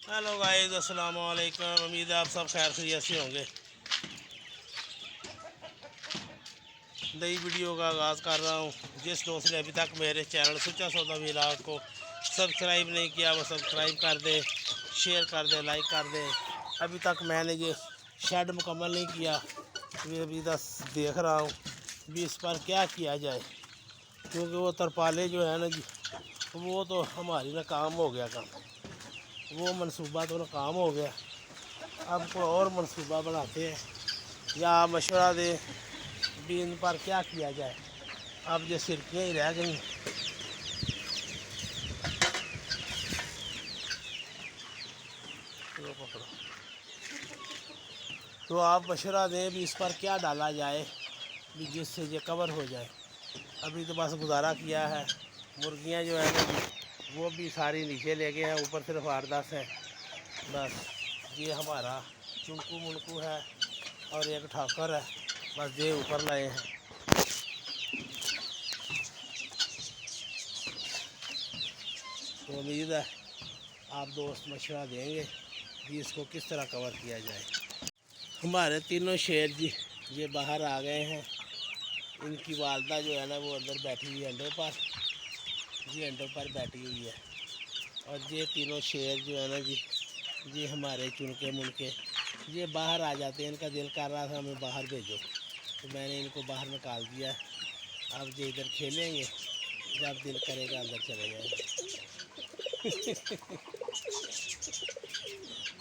Hello guys, अस्सलाम वालेकुम। उम्मीद है आप सब खैर खैरियत से होंगे। नई वीडियो का आगाज़ कर रहा हूँ। जिस दोस्त ने अभी तक मेरे चैनल सुच्चा सौदा व्लॉग को सब्सक्राइब नहीं किया वो सब्सक्राइब कर दे, शेयर कर दे, लाइक कर दे। अभी तक मैंने ये शेड मुकम्मल नहीं किया, ये अभी बस देख रहा हूँ भी इस पर क्या किया जाए, क्योंकि वो तरपाले जो है ना जी, वो तो हमारी नाकाम हो गया काम। वो मंसूबा तो नाकाम हो गया। अब कोई और मंसूबा बनाते हैं या आप मशवरा दें भी इन पर क्या किया जाए। अब ये सिरकियाँ ही रह गई। तो आप मशवरा दें भी इस पर क्या डाला जाए भी जिससे ये कवर हो जाए। अभी तो बस गुजारा किया है। मुर्गियाँ जो है ना वो भी सारी नीचे ले गए हैं, ऊपर सिर्फ 8-10 है बस। ये हमारा चुनकू मुनकू है और एक ठाकर है, बस ये ऊपर लाए हैं। तो उम्मीद है आप दोस्त मशवरा देंगे कि इसको किस तरह कवर किया जाए। हमारे तीनों शेर जी ये बाहर आ गए हैं। इनकी वालदा जो है ना वो अंदर बैठी हुई है अंडों पर, जी अंडों पर बैठी हुई है। और ये तीनों शेर जो है ना जी, ये हमारे चुनके मुनके ये बाहर आ जाते हैं। इनका दिल कर रहा था हमें बाहर भेजो, तो मैंने इनको बाहर निकाल दिया। अब ये इधर खेलेंगे, जब दिल करेगा अंदर चले जाएंगे।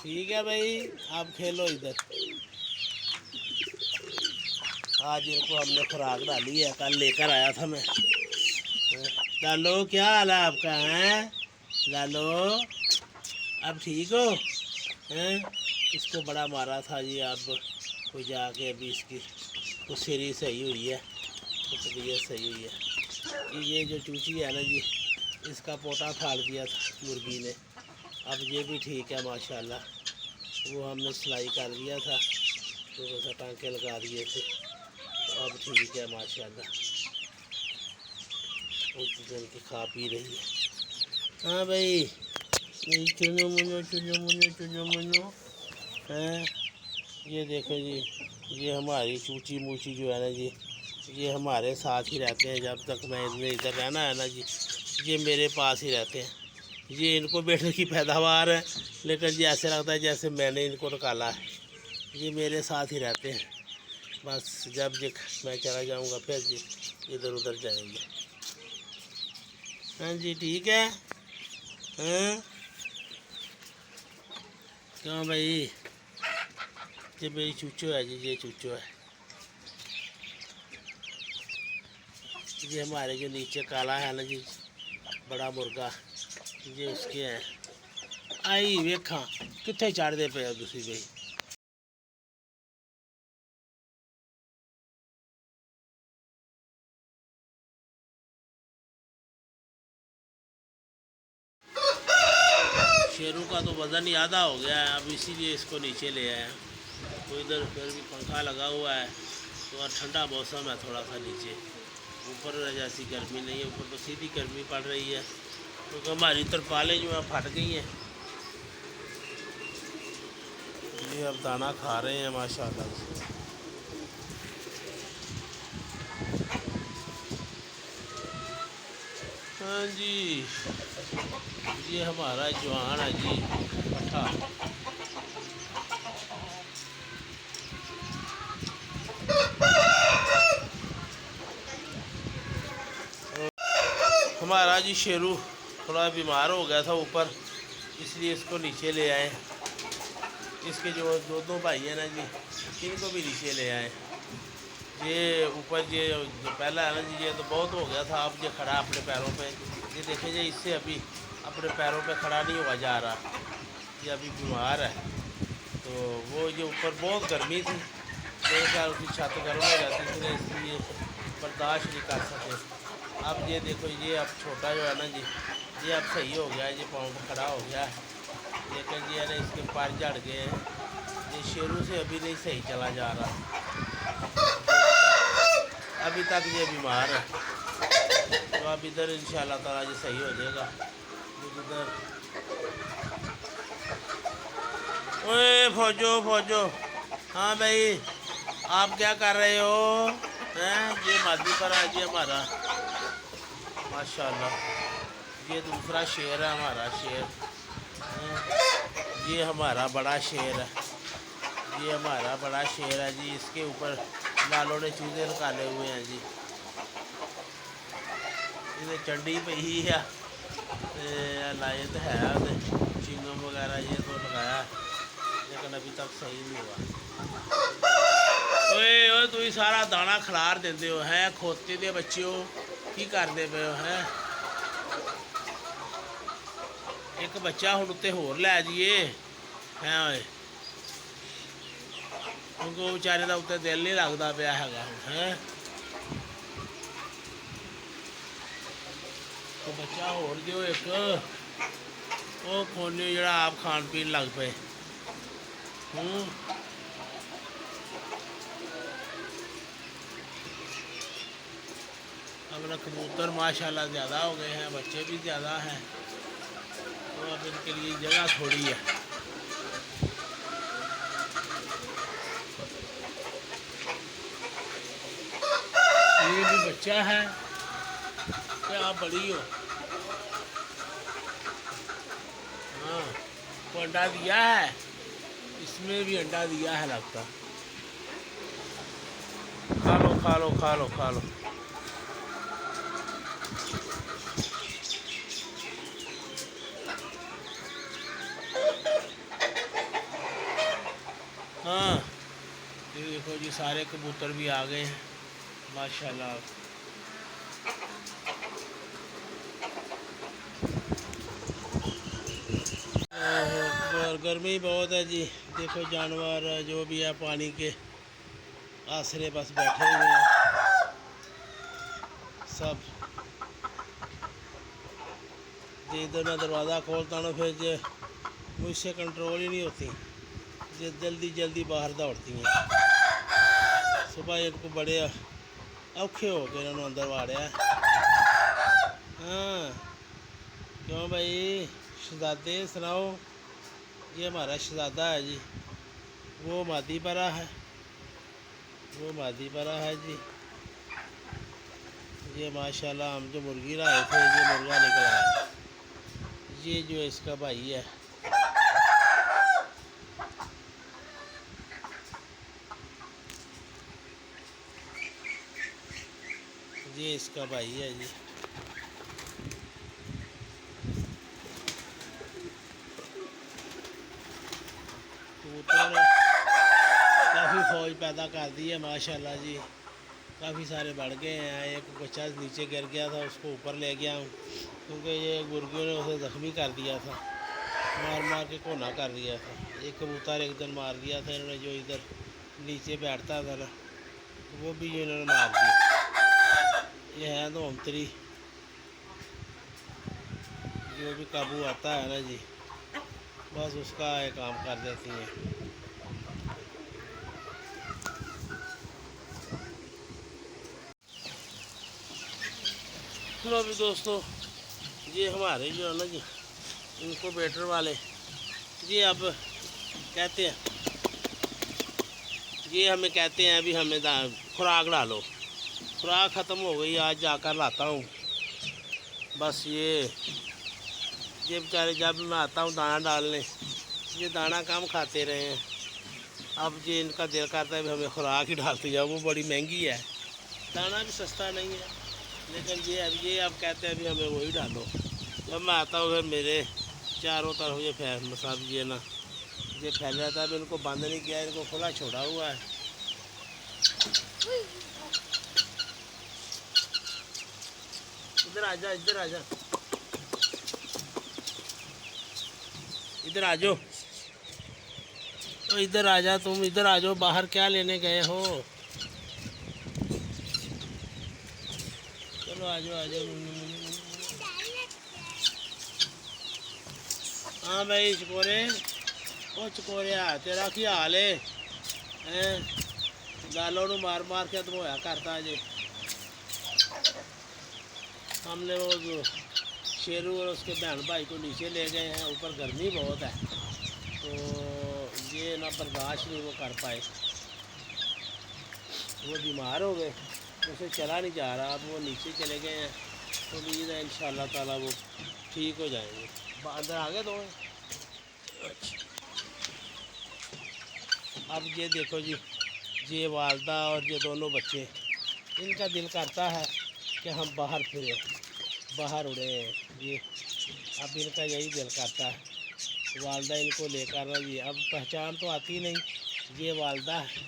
ठीक है भाई, आप खेलो इधर। आज इनको हमने खुराक डाली है, कल लेकर आया था मैं। लालो क्या हाल है आपका? है लालो, अब ठीक हो? हैं इसको बड़ा मारा था जी, अब कोई जाके अभी इसकी कुछ सीरी सही हुई है, कुछ तबीयत सही हुई है। ये जो चूची है ना जी, इसका पोटा फाड़ दिया था मुर्गी ने। अब ये भी ठीक है माशाल्लाह। वो हमने सिलाई कर दिया था तो बस टांके लगा दिए थे, तो अब ठीक है माशाल्लाह। दिन की खा पी रही है। हाँ भाई, चुनो मुनो चुनो मुनो चुनो मुनो हैं। ये देखो जी, ये हमारी चूची मूची जो है ना जी, ये हमारे साथ ही रहते हैं। जब तक मैं इनमें इधर रहना है ना जी, ये मेरे पास ही रहते हैं। ये इनको बैठने की पैदावार है, लेकिन जी ऐसे लगता है जैसे मैंने इनको निकाला है। ये मेरे साथ ही रहते हैं। बस जब ये मैं चला जाऊंगा फिर जी इधर उधर जाएंगे। हाँ जी ठीक है। हाँ क्यों भाई, ये मेरी चूचो है जी, ये चूचो है। ये हमारे जो नीचे काला है ना जी बड़ा मुर्गा, ये उसके हैं। आई वेखा कितने चढ़ते पे हो तुसी भाई। शेरों का तो वज़न ही आधा हो गया है, अब इसीलिए इसको नीचे ले आए। तो इधर फिर भी पंखा लगा हुआ है, तो और ठंडा मौसम है थोड़ा सा नीचे। ऊपर जैसी गर्मी नहीं है, ऊपर तो सीधी गर्मी पड़ रही है, क्योंकि हमारी तरपालें जो है फट गई हैं। ये अब दाना खा रहे हैं माशाल्लाह से। हाँ जी, ये हमारा जवान है जी पट्ठा। हमारा जी शेरू थोड़ा बीमार हो गया था ऊपर, इसलिए इसको नीचे ले आए। इसके जो दो भाई हैं ना जी, इनको भी नीचे ले आए। ये ऊपर ये जो पहला है ना जी, ये तो बहुत हो गया था। अब ये खड़ा अपने पैरों पे, ये देखें जी, इससे अभी अपने पैरों पे खड़ा नहीं हुआ जा रहा। ये अभी बीमार है, तो वो ये ऊपर बहुत गर्मी थी, मेरे ख्याल उसकी छत गर्म हो जाती थी, इसलिए बर्दाश्त नहीं कर सके। अब ये देखो, ये अब छोटा जो है ना जी, ये अब सही हो गया, ये पाँव पर खड़ा हो गया। लेकिन ये है ना इसके पैर झड़ गए हैं, ये शेरों से अभी नहीं सही चला जा रहा। अभी तक ये बीमार है, तो अब इधर इंशाल्लाह ताला ये सही हो जाएगा। इधर फौजो फौजो, हाँ भाई आप क्या कर रहे हो हैं? ये मादी पर है जी हमारा, माशाल्लाह। ये दूसरा शेर है हमारा, शेर हैं? ये हमारा बड़ा शेर है, ये हमारा बड़ा शेर है जी। इसके ऊपर लालों ने चूजे निकाले हुए हैं जी। इन्हें चंडी पे ही है लाए तो है चिंगम वगैरह ये तो लगाया, लेकिन अभी तक सही नहीं हुआ। ओए ओए तू ही सारा दाना खिलार देंदे हो हैं, खोते दे बच्चों की करते पे हो हैं? एक बच्चा हुण उत्ते होर लै जाइए हैं ओए, क्योंकि वो बेचारे का उत्ते दिल नहीं लगता पिया हैगा हैं। तो बच्चा होर दिओ एक, वो खोने जरा आप खान पीन लग पे। अपना कबूतर माशाल्लाह ज़्यादा हो गए हैं, बच्चे भी ज़्यादा हैं, तो अब इनके लिए जगह थोड़ी है। ये भी बच्चा है, क्या आप बड़ी हो? हाँ तो अंडा दिया है, इसमें भी अंडा दिया है लगता। खा लो खा लो खा लो खा लो। हाँ ये देखो जी सारे कबूतर भी आ गए हैं माशाल्लाह। गर्मी बहुत है जी, देखो जानवर जो भी है पानी के आसरे बस बैठे हुए हैं सब। इधर मैं दरवाज़ा खोलता हूँ फिर जो मुझसे कंट्रोल ही नहीं होती, जो जल्दी जल्दी बाहर दौड़ती हैं। सुबह इनको बड़े औखे हो के इन्होंने अंदर वाड़िया। हाँ क्यों भाई शहजादे सुनाओ? ये हमारा शहजादा है जी, वो मादी परा है, वो मादी परा है जी। ये माशाल्लाह हम जो मुर्गी लाए थे ये मुर्गा निकला है, ये जो इसका भाई है। ये इसका भाई है जी। कबूतरों ने काफ़ी फौज पैदा कर दी है माशाल्लाह जी, काफ़ी सारे बढ़ गए हैं। एक बच्चा नीचे गिर गया था, उसको ऊपर ले गया हूँ, क्योंकि ये मुर्गियों ने उसे ज़ख्मी कर दिया था, मार मार के कोना कर दिया था। एक कबूतर एक दिन मार दिया था इन्होंने, जो इधर नीचे बैठता था ना, वो भी जो इन्होंने मार दिया। ये है तो अंतरी, जो भी काबू आता है ना जी, बस उसका ये काम कर देती हैं। चलो भी दोस्तों, ये हमारे जो है ना जी इनक्यूबेटर वाले, ये अब कहते हैं, ये हमें कहते हैं अभी हमें खुराक डालो। खुराक ख़त्म हो गई, आज जाकर लाता हूँ। बस ये बेचारे जब मैं आता हूँ दाना डालने, ये दाना कम खाते रहे हैं। अब ये इनका दिल करता है भी हमें खुराक ही डालती जाओ, वो बड़ी महंगी है, दाना भी सस्ता नहीं है, लेकिन ये अब कहते हैं भी हमें वही डालो। जब मैं आता हूँ फिर मेरे चारों तरफ ये सब ये ना ये फैल जाता है। मैं इनको बंद नहीं किया, इनको खुला छोड़ा हुआ है। इधर आजा, इधर आजा, इधर आ जाओ, तो इधर आ जा, तुम इधर आ जाओ। बाहर क्या लेने गए हो? चलो आ जाओ आ जाओ। हाँ भाई चकोरे, ओ चकोरिया तेरा की हाल है? गालों नू मार मार के धोया करता जे। हमने वो जो शेरू और उसके बहन भाई को नीचे ले गए हैं, ऊपर गर्मी बहुत है, तो ये ना اتنا برداشت نہیں وہ کر پائے، وہ بیمار ہو گئے، اسے چلا نہیں جا رہا، اب وہ نیچے چلے گئے ہیں، تو امید ہے انشاءاللہ تعالیٰ وہ ٹھیک ہو جائیں گے۔ اندر آ گئے دو۔ اچھا، اب یہ دیکھو جی، یہ والدہ اور یہ دونوں بچے، ان کا دل کرتا ہے کہ ہم باہر پھریں، باہر اڑیں، یہ اب ان کا یہی دل کرتا ہے۔ والدہ ان کو لے کر نا جی، اب پہچان تو آتی نہیں، یہ والدہ ہے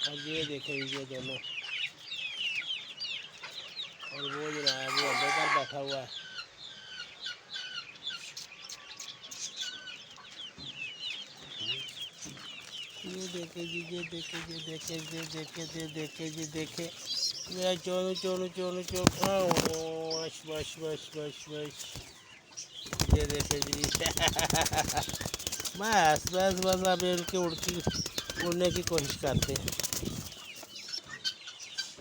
اور یہ دیکھیں یہ دونوں، اور وہ جو ہے وہ اندر پر بیٹھا ہوا ہے۔ یہ دیکھیں جی، یہ دیکھیں، یہ دیکھیں، یہ دیکھیں، یہ دیکھیں، یہ دیکھیں، میں چونو چونو چونو چونو، بش بش بش بش بش، یہ دیکھیں جی بس بس بس، اب ان کے اڑنے کی کوشش کرتے ہیں،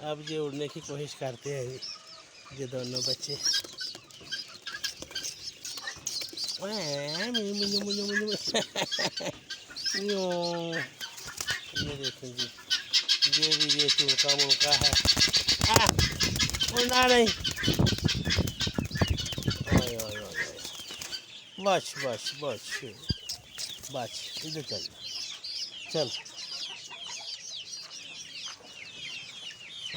اب یہ اڑنے کی کوشش کرتے ہیں جی، یہ دونوں بچے۔ یہ دیکھیں جی، یہ بھی یہ چڑکا مڑکا ہے، اڑنا نہیں، بس بس بس بس، ادھر چل چل۔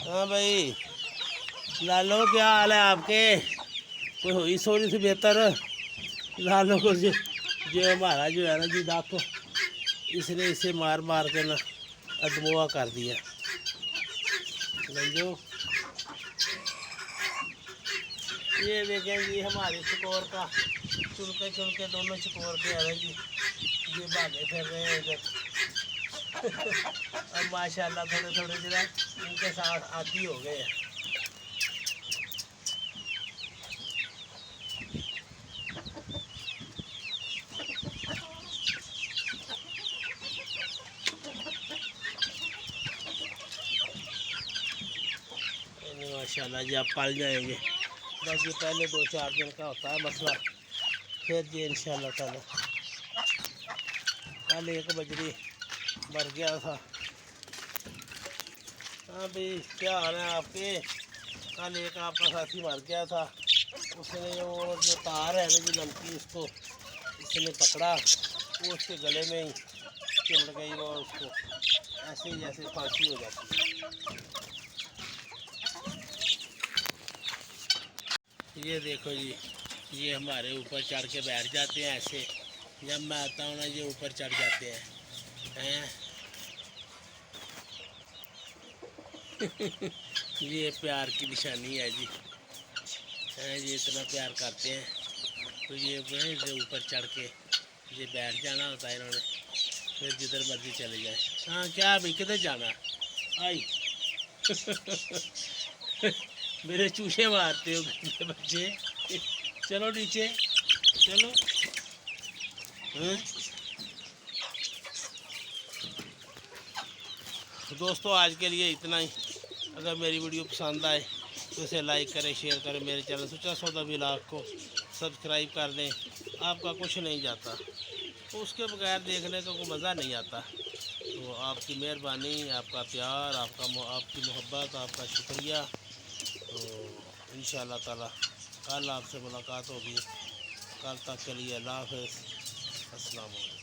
ہاں بھائی لالو، کیا حال ہے آپ کے؟ کوئی ہوئی سوری سے بہتر لالو کو جو ہمارا جو ہے نا جی ڈاکو، اس نے اسے مار مار کے نا ادموا کر دیا گنجو۔ یہ دیکھیں جی ہمارے شکور کا چڑکے چڑکے دونوں شکور کے ہیں جی، یہ بھاگے پھر رہے ہیں ادھر اب ماشاءاللہ تھوڑے تھوڑے جو ہے ان کے ساتھ عادی ہو گئے ہیں۔ ماشاءاللہ جی آپ پال جائیں گے، بس یہ پہلے 2-4 دن کا ہوتا ہے مسئلہ، پھر یہ انشاءاللہ تعالی۔ کل ایک بجری مر گیا تھا۔ ہاں بھائی کیا حال ہے آپ کے؟ کل ایک آپ کا ساتھی مر گیا تھا، اس نے وہ جو تار ہے نا جی لمکی، اس کو اس نے پکڑا، وہ اس کے گلے میں ہی چمٹ گئی، وہ اس کو ایسے ہی جیسے پھانسی ہو جاتی ہے۔ یہ دیکھو جی، یہ ہمارے اوپر چڑھ کے بیٹھ جاتے ہیں ایسے، جب میں آتا ہوں نا یہ اوپر چڑھ جاتے ہیں یہ پیار کی نشانی ہے جی، یہ اتنا پیار کرتے ہیں، تو یہ اوپر چڑھ کے یہ بیٹھ جانا ہوتا ہے انہوں نے، پھر جدھر مرضی چلے جائیں۔ ہاں کیا بھائی کدھر جانا آئی میرے چوشے مارتے ہو گندے بچے، چلو نیچے چلو۔ دوستو آج کے لیے اتنا ہی، اگر میری ویڈیو پسند آئے تو اسے لائک کریں، شیئر کریں، میرے چینل سچا سودا ولاگ کو سبسکرائب کر دیں، آپ کا کچھ نہیں جاتا، تو اس کے بغیر دیکھنے کا کوئی مزہ نہیں آتا، تو آپ کی مہربانی، آپ کا پیار، آپ کی محبت، آپ کا شکریہ، تو انشاءاللہ تعالی کل آپ سے ملاقات ہوگی، کل تک کے لیے اللہ حافظ، السلام علیکم۔